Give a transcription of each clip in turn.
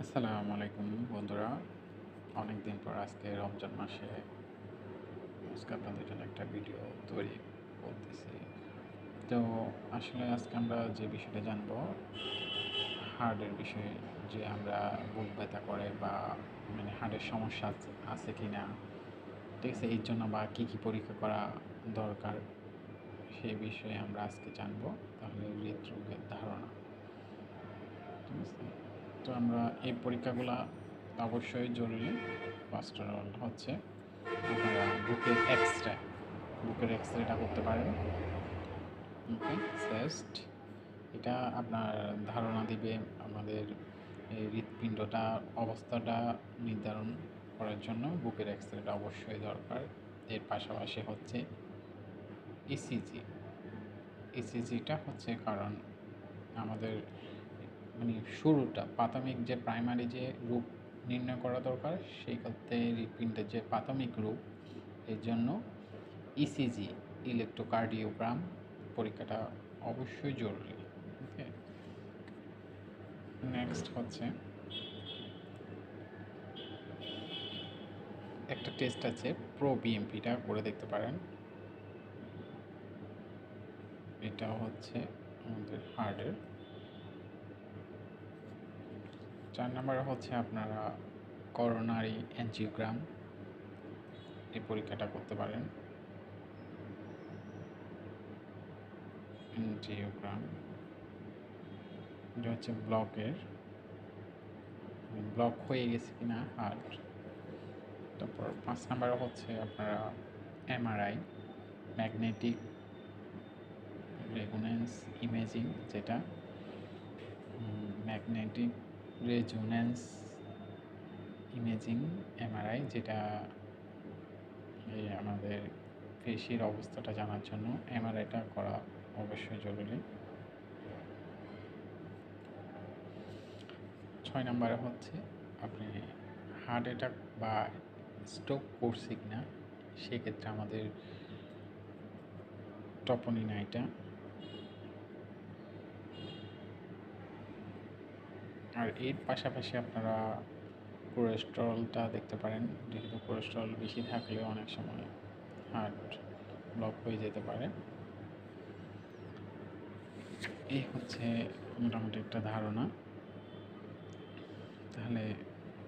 আসসালামু আলাইকুম বন্ধুরা। অনেক দিন পর আজকে রমজান মাসে আজকে আপনাদের জন্য একটা ভিডিও তৈরি করতেছি। তো আসলে আজকে আমরা যে বিষয়টা জানবো হার্টের বিষয়ে, যে আমরা বুক ব্যথা করে বা হার্টের সমস্যা আছে কি না, ঠিক আছে, এই জন্য বা কী কী পরীক্ষা করা দরকার সেই বিষয়ে আমরা আজকে জানবো। তাহলে হৃদরোগের ধারণা, ঠিক আছে। তো আমরা এই পরীক্ষাগুলো অবশ্যই জরুরি। ফার্স্ট হচ্ছে আপনারা বুকের এক্স রেটা করতে পারেন। ওকে, চেস্ট, এটা আপনার ধারণা দিবে আমাদের এই হৃৎপিণ্ডটা অবস্থাটা নির্ধারণ করার জন্য বুকের এক্স রেটা অবশ্যই দরকার। এর পাশাপাশি হচ্ছে ইসিজি। ইসিজিটা হচ্ছে কারণ আমাদের শুরুটা প্রাথমিক যে প্রাইমারি যে রূপ নির্ণয় করা দরকার, সেই ক্ষেত্রে হৃৎপিণ্ডের যে প্রাথমিক রূপ, এর জন্য ইসিজি ইলেকট্রোকার্ডিওগ্রাম পরীক্ষাটা অবশ্যই জরুরি। ওকে, নেক্সট হচ্ছে একটা টেস্ট আছে, প্রো বিএমপিটা করে দেখতে পারেন। এটা হচ্ছে আমাদের হার্টের। 4 নম্বরে হচ্ছে আপনারা করোনারি অ্যাঞ্জিওগ্রাম, এই পরীক্ষাটা করতে পারেন। অ্যাঞ্জিওগ্রাম এটা হচ্ছে ব্লক হয়ে গেছে কিনা হার্ট। তারপর 5 নম্বরে হচ্ছে আপনারা এমআরআই, ম্যাগনেটিক রেজোন্যান্স ইমেজিং, যেটা ম্যাগনেটিক রেজোন্যান্স ইমেজিং এমআরআই, যেটা এই আমাদের পেশির অবস্থাটা জানার জন্য এমআরআইটা করা অবশ্যই জরুরি। 6 নম্বরে হচ্ছে আপনি হার্ট অ্যাটাক বা স্ট্রোক করছে কিনা, সেক্ষেত্রে আমাদের ট্রপোনিন আইটা। আর এর পাশাপাশি আপনারা কোলেস্টেরলটা দেখতে পারেন, যেহেতু কোলেস্টেরল বেশি থাকলে অনেক সময় হার্ট ব্লক হয়ে যেতে পারে। এই হচ্ছে মোটামুটি একটা ধারণা। তাহলে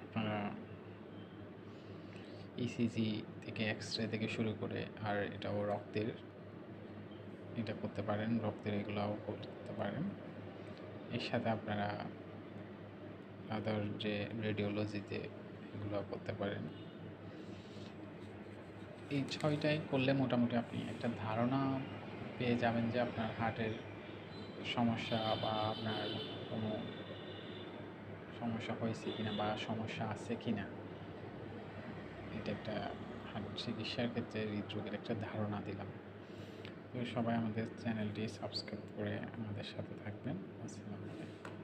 আপনারা ইসিজি থেকে এক্স-রে থেকে শুরু করে, আর এটাও রক্তের, এটা করতে পারেন, রক্তের এগুলাও করতে পারেন। এর সাথে আপনারা আদার যে রেডিওলজিতে এগুলো করতে পারেন। এই 6টাই করলে মোটামুটি আপনি একটা ধারণা পেয়ে যাবেন যে আপনার হার্টের সমস্যা বা আপনার কোনো সমস্যা হয়েছে কিনা বা সমস্যা আছে কিনা। এটা একটা হার্ট চিকিৎসার ক্ষেত্রে হৃদরোগের একটা ধারণা দিলাম। তো সবাই আমাদের চ্যানেলটি সাবস্ক্রাইব করে আমাদের সাথে থাকবেন। আসসালামু আলাইকুম।